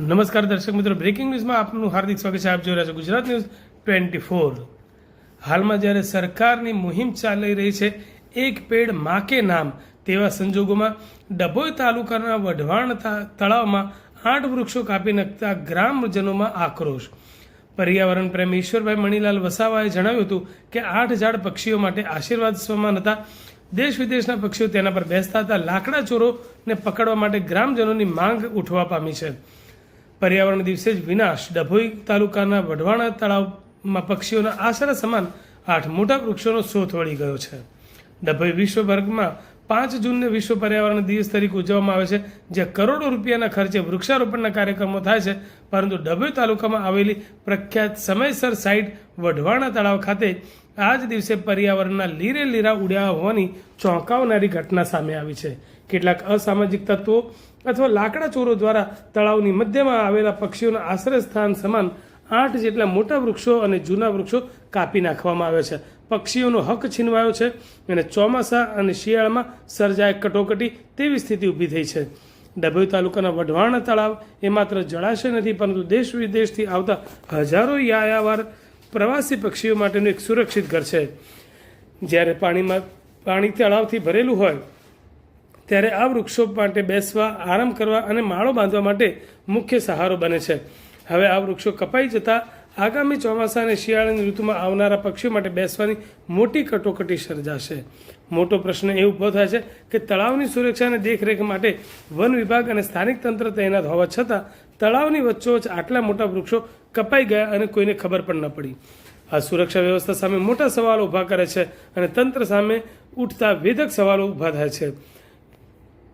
નમસ્કાર દર્શક મિત્રો, બ્રેકિંગ ન્યૂઝમાં આપનું હાર્દિક સ્વાગત છે. આપ જોઈ રહ્યા છો ગુજરાત ન્યૂઝ 24. હાલમાં જ્યારે સરકારની મુહિમ ચાલી રહી છે એક પેડ માં કે નામ, તેવા સંજોગોમાં ડભોઈ તાલુકાના વઢવાણ તળાવમાં 8 વૃક્ષો કાપી નાખતા ગ્રામજનોમાં આક્રોશ. પર્યાવરણ પ્રેમી ઈશ્વરભાઈ મણીલાલ વસાવાએ જણાવ્યું હતું કે 8 ઝાડ પક્ષીઓ માટે આશીર્વાદ સમાન હતા. દેશ વિદેશના પક્ષીઓ તેના પર બેસતા હતા. લાકડા ચોરોને પકડવા માટે ગ્રામજનોની માંગ ઉઠવા પામી છે. પર્યાવરણ દિવસે જ વિનાશ. ડભોઈ તાલુકાના વઢવાણા તળાવમાં પક્ષીઓના આશરા સમાન 8 મોટા વૃક્ષોનો શોધ વળી ગયો છે. ડભોઈ વિશ્વભરમાં 5 જૂનને વિશ્વ પર્યાવરણ દિવસ તરીકે ઉજવવામાં આવે છે, જ્યાં કરોડો રૂપિયાના ખર્ચે વૃક્ષારોપણના કાર્યક્રમો થાય છે. પરંતુ ડભોઈ તાલુકામાં આવેલી પ્રખ્યાત સમયસર સાઇટ વઢવાણા તળાવ ખાતે આ જ દિવસે પર્યાવરણના લીરે લીરા ઉડ્યા હોવાની ચોંકાવનારી ઘટના સામે આવી છે. કેટલાક અસામાજિક તત્વો અથવા લાકડા ચોરો દ્વારા તળાવની મધ્યમાં આવેલા પક્ષીઓના આશ્રય સ્થાન સમાન 8 જેટલા મોટા વૃક્ષો અને જૂના વૃક્ષો કાપી નાખવામાં આવ્યા છે. પક્ષીઓનો હક છીનવાયો છે અને ચોમાસા અને શિયાળામાં સર્જાય કટોકટી તેવી સ્થિતિ ઊભી થઈ છે. ડભોઈ તાલુકાના વઢવાણા તળાવ એ માત્ર જળાશય નથી, પરંતુ દેશ વિદેશથી આવતા હજારો યાયાવાર પ્રવાસી પક્ષીઓ માટેનું એક સુરક્ષિત ઘર છે. જ્યારે પાણી તળાવથી ભરેલું હોય ત્યારે આ વૃક્ષો માટે બેસવા, આરામ કરવા અને માળો બાંધવા માટે મુખ્ય સહારો બને છે. હવે આ વૃક્ષો કપાઈ જતાં આગામી ચોમાસા અને શિયાળાની ઋતુમાં આવનારા પક્ષીઓ માટે બેસવાની મોટી કટોકટી સર્જાશે. મોટો પ્રશ્ન એ ઊભો થાય છે કે તળાવની સુરક્ષા અને દેખરેખ માટે વન વિભાગ અને સ્થાનિક તંત્ર તૈનાત હોવા છતાં તળાવની વચ્ચોવચ્ચ આટલા મોટા વૃક્ષો કપાઈ ગયા અને કોઈને ખબર પણ ન પડી. આ સુરક્ષા વ્યવસ્થા સામે મોટા સવાલો ઊભા કરે છે અને તંત્ર સામે ઉઠતા વેધક સવાલો ઊભા થાય છે.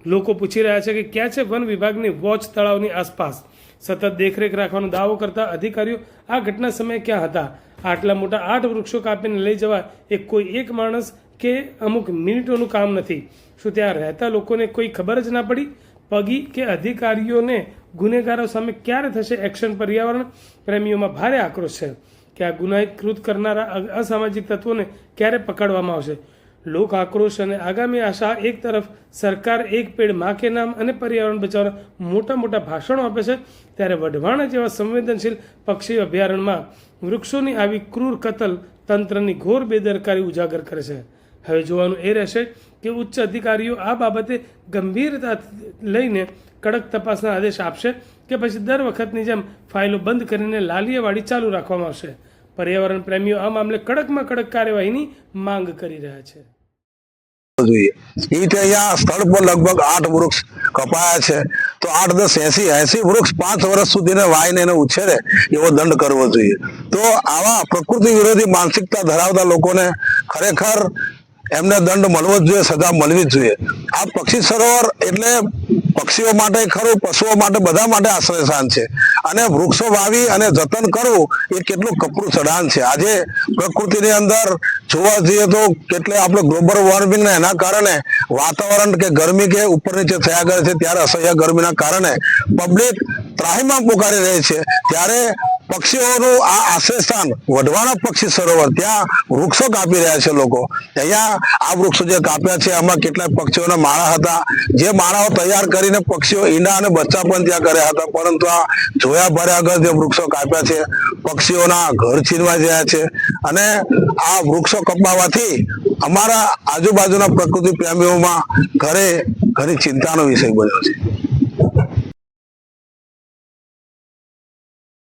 લોકો પૂછી રહ્યા છે કે ક્યાં છે વન વિભાગની વોચ તળાવની આસપાસ? સતત દેખરેખ રાખવાનો દાવો કરતા અધિકારીઓ આ ઘટના સમયે ક્યાં હતા? આટલા મોટા 8 વૃક્ષો કાપીને લઈ જવા એ કોઈ એક માણસ કે અમુક મિનિટોનું કામ નથી. શું ત્યાં રહેતા લોકોને કોઈ ખબર જ ના પડી? પગી કે અધિકારીઓને ગુનેગારો સામે ક્યારે થશે એક્શન? પર્યાવરણ પ્રેમીઓમાં ભારે આક્રોશ છે કે આ ગુનાહિત કૃત કરનારા અસામાજિક તત્વોને ક્યારે પકડવામાં આવશે. લોક આક્રોશ અને આગામી આશા. એક તરફ સરકાર એક પેડ માં કે નામ અને પર્યાવરણ બચાવના મોટા મોટા ભાષણો આપે છે, ત્યારે વઢવાણા જેવા સંવેદનશીલ પક્ષી અભયારણ્યમાં વૃક્ષોની આવી ક્રૂર કતલ તંત્રની ઘોર બેદરકારી ઉજાગર કરે છે. હવે જોવાનું એ રહેશે કે ઉચ્ચ અધિકારીઓ આ બાબતે ગંભીરતા લઈને કડક તપાસના આદેશ આપશે કે પછી દર વખતની જેમ ફાઇલો બંધ કરીને લાલિયાવાડી ચાલુ રાખવામાં આવશે. પર્યાવરણ પ્રેમીઓ આ મામલે કડકમાં કડક કાર્યવાહીની માંગ કરી રહ્યા છે. જોઈએ એ રીતે અહીંયા સ્થળ પર લગભગ 8 વૃક્ષ કપાયા છે, તો 8, 10, 80 વૃક્ષ 5 વર્ષ સુધી વાઈને એને ઉછેરે એવો દંડ કરવો જોઈએ. તો આવા પ્રકૃતિ વિરોધી માનસિકતા ધરાવતા લોકોને ખરેખર એમને દંડ મળવો જ જોઈએ, સજા મળવી જ જોઈએ. આ પક્ષી સરોવર એટલે પક્ષીઓ માટે ખરું, પશુઓ માટે, બધા માટે આશ્રય સ્થાન છે. અને વૃક્ષો વાવી અને જતન કરવું એ કેટલું કપરું ચઢાણ છે. આજે પ્રકૃતિની અંદર જોવા જઈએ તો કેટલે આપણે ગ્લોબલ વોર્મિંગ ને એના કારણે વાતાવરણ કે ગરમી કે ઉપર નીચે થયા કરે છે, ત્યારે અસહ્ય ગરમીના કારણે પબ્લિક ત્રાહિમામ પોકારી રહી છે. ત્યારે પક્ષીઓનું આ આશ્રય સ્થાન વઢવાણા પક્ષી સરોવર, ત્યાં વૃક્ષો કાપી રહ્યા છે લોકો. અહીંયા આ વૃક્ષો જે કાપ્યા છે એમાં કેટલાક પક્ષીઓના માળા હતા, જે માળાઓ તૈયાર કરીને પક્ષીઓ ઈંડા અને બચ્ચા પણ ત્યાં કર્યા હતા. પરંતુ આ જોયા ભર્યા આગળ જે વૃક્ષો કાપ્યા છે, પક્ષીઓના ઘર છીનવાઈ રહ્યા છે. અને આ વૃક્ષો કપાવવાથી અમારા આજુબાજુના પ્રકૃતિ પ્રેમીઓમાં ઘણી ચિંતાનો વિષય બન્યો છે.